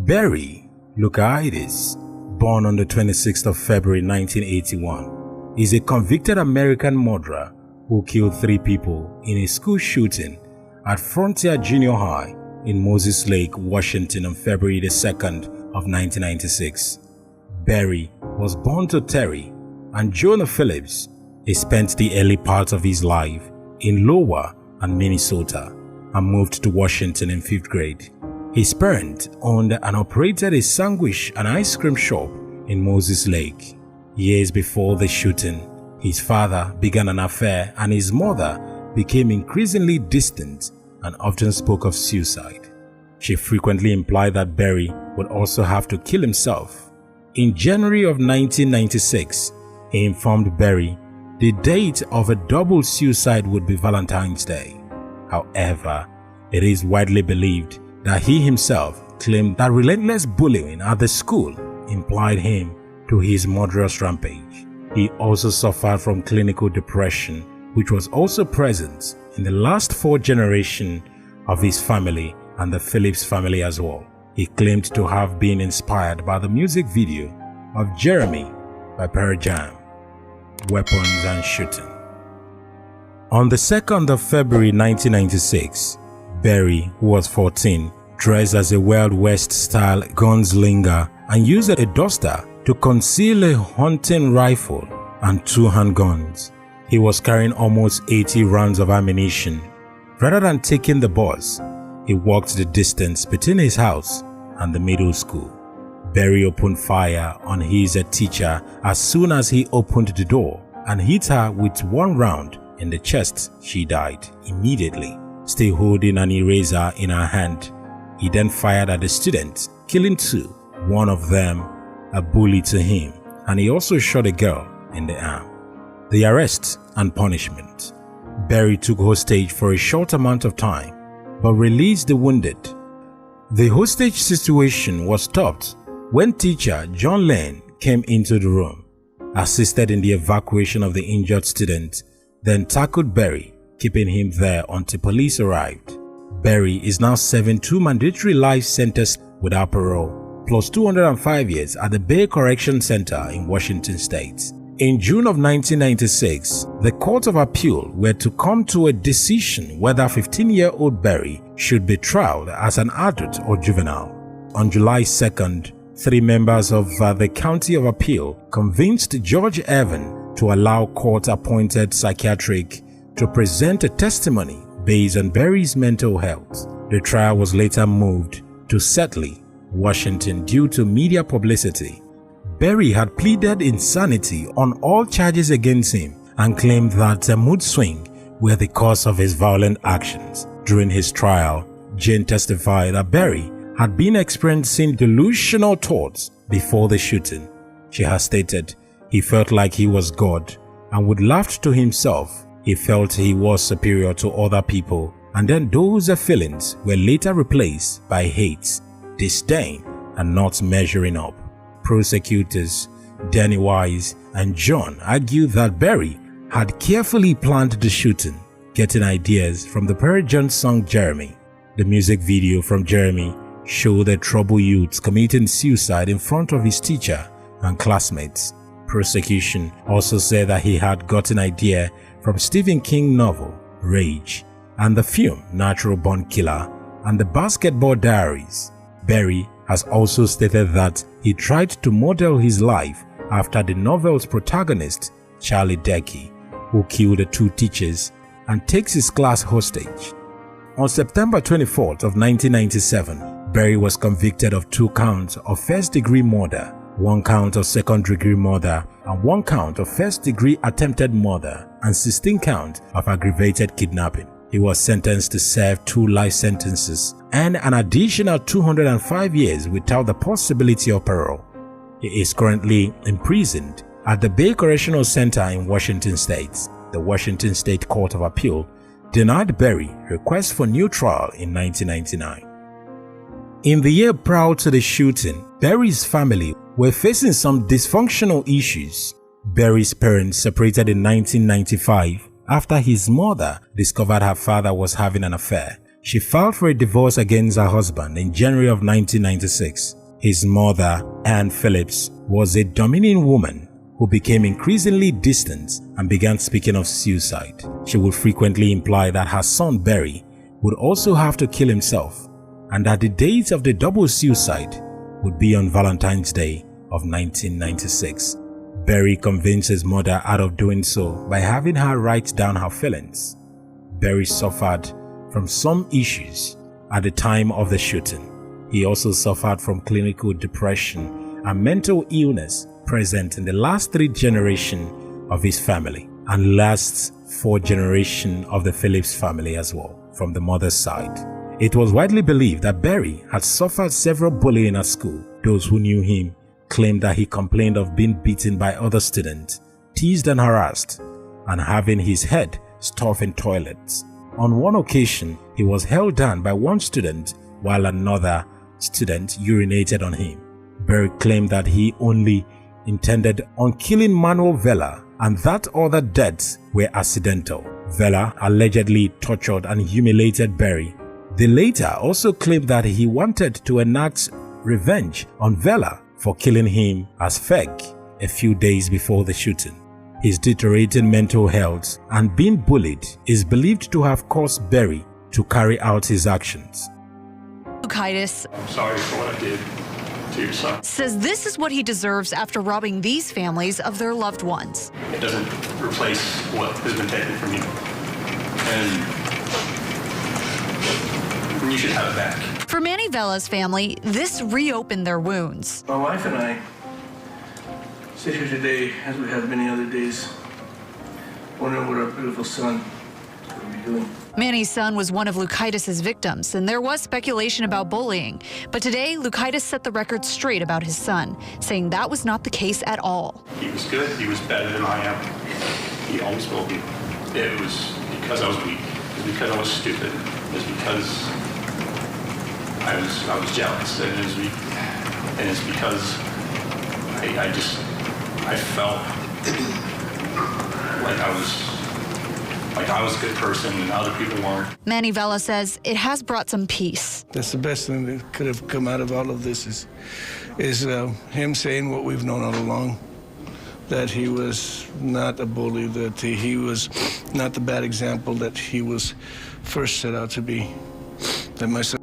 Barry Loukaitis, born on the 26th of February 1981, is a convicted American murderer who killed 3 people in a school shooting at Frontier Junior High in Moses Lake, Washington on February the 2nd of 1996. Barry was born to Terry and Joann Phillips. He spent the early part of his life in Iowa and Minnesota and moved to Washington in 5th grade. His parents owned and operated a sandwich and ice cream shop in Moses Lake. Years before the shooting, his father began an affair and his mother became increasingly distant and often spoke of suicide. She frequently implied that Barry would also have to kill himself. In January of 1996, he informed Barry the date of a double suicide would be Valentine's Day. However, it is widely believed that he himself claimed that relentless bullying at the school implied him to his murderous rampage. He also suffered from clinical depression, which was also present in the last 4 generations of his family and the Phillips family as well. He claimed to have been inspired by the music video of Jeremy by Pearl Jam, Weapons and Shooting. On the 2nd of February 1996, Barry, who was 14, dressed as a Wild West-style gunslinger and used a duster to conceal a hunting rifle and 2 handguns. He was carrying almost 80 rounds of ammunition. Rather than taking the bus, he walked the distance between his house and the middle school. Barry opened fire on his teacher as soon as he opened the door and hit her with 1 round in the chest. She died immediately, still holding an eraser in her hand. He then fired at the students, killing 2, one of them a bully to him, and he also shot a girl in the arm. The arrest and punishment. Barry took hostage for a short amount of time, but released the wounded. The hostage situation was stopped when teacher Joann came into the room, assisted in the evacuation of the injured student, then tackled Barry, keeping him there until police arrived. Barry is now serving 2 mandatory life sentences without parole, plus 205 years at the Bay Correction Center in Washington State. In June of 1996, the Court of Appeal were to come to a decision whether 15-year-old Barry should be tried as an adult or juvenile. On July 2nd, 3 members of the County of Appeal convinced Judge Evan to allow court-appointed psychiatric to present a testimony based on Barry's mental health. The trial was later moved to Seattle, Washington due to media publicity. Barry had pleaded insanity on all charges against him and claimed that a mood swing were the cause of his violent actions. During his trial, Jane testified that Barry had been experiencing delusional thoughts before the shooting. She has stated he felt like he was God and would laugh to himself. He felt he was superior to other people, and then those feelings were later replaced by hate, disdain, and not measuring up. Prosecutors Danny Wise and John argued that Barry had carefully planned the shooting, getting ideas from the Pearl Jam song Jeremy. The music video from Jeremy showed a troubled youth committing suicide in front of his teacher and classmates. Prosecution also said that he had gotten idea from Stephen King novel Rage and the film Natural Born Killer and the Basketball Diaries. Barry has also stated that he tried to model his life after the novel's protagonist, Charlie Decky, who killed the 2 teachers and takes his class hostage. On September 24th of 1997, Barry was convicted of 2 counts of first-degree murder, 1 count of second-degree murder, and 1 count of first-degree attempted murder, and 16 counts of aggravated kidnapping. He was sentenced to serve 2 life sentences and an additional 205 years without the possibility of parole. He is currently imprisoned at the Bay Correctional Center in Washington State. The Washington State Court of Appeal denied Barry's request for new trial in 1999. In the year prior to the shooting, Barry's family were facing some dysfunctional issues. Barry's parents separated in 1995 after his mother discovered her father was having an affair She filed for a divorce against her husband in January of 1996. His mother, Ann Phillips, was a domineering woman who became increasingly distant and began speaking of suicide. She would frequently imply that her son Barry would also have to kill himself, and that the date of the double suicide would be on Valentine's Day of 1996. Barry convinced his mother out of doing so by having her write down her feelings. Barry suffered from some issues at the time of the shooting. He also suffered from clinical depression and mental illness present in the last 3 generations of his family and last 4 generations of the Phillips family as well, from the mother's side. It was widely believed that Barry had suffered several bullying at school. Those who knew him claimed that he complained of being beaten by other students, teased and harassed, and having his head stuffed in toilets. On one occasion, he was held down by one student while another student urinated on him. Barry claimed that he only intended on killing Manuel Vela and that other deaths were accidental. Vela allegedly tortured and humiliated Barry. The latter also claimed that he wanted to enact revenge on Vela for killing him as fake a few days before the shooting. His deteriorating mental health and being bullied is believed to have caused Barry to carry out his actions. Loukaitis, I'm sorry for what I did to your son. Says this is what he deserves after robbing these families of their loved ones. It doesn't replace what has been taken from you. And you should have it back. For Manny Vela's family, this reopened their wounds. My wife and I sit here today, as we have many other days, wondering what our beautiful son could be doing. Manny's son was one of Loukaitis' victims, and there was speculation about bullying. But today, Loukaitis set the record straight about his son, saying that was not the case at all. He was good. He was better than I am. He always will be. It was because I was weak. It was because I was stupid. It was because I was jealous. And it's because I felt like I was a good person and other people weren't. Manny Vela says it has brought some peace. That's the best thing that could have come out of all of this is him saying what we've known all along, that he was not a bully, that he was not the bad example that he was first set out to be, that my son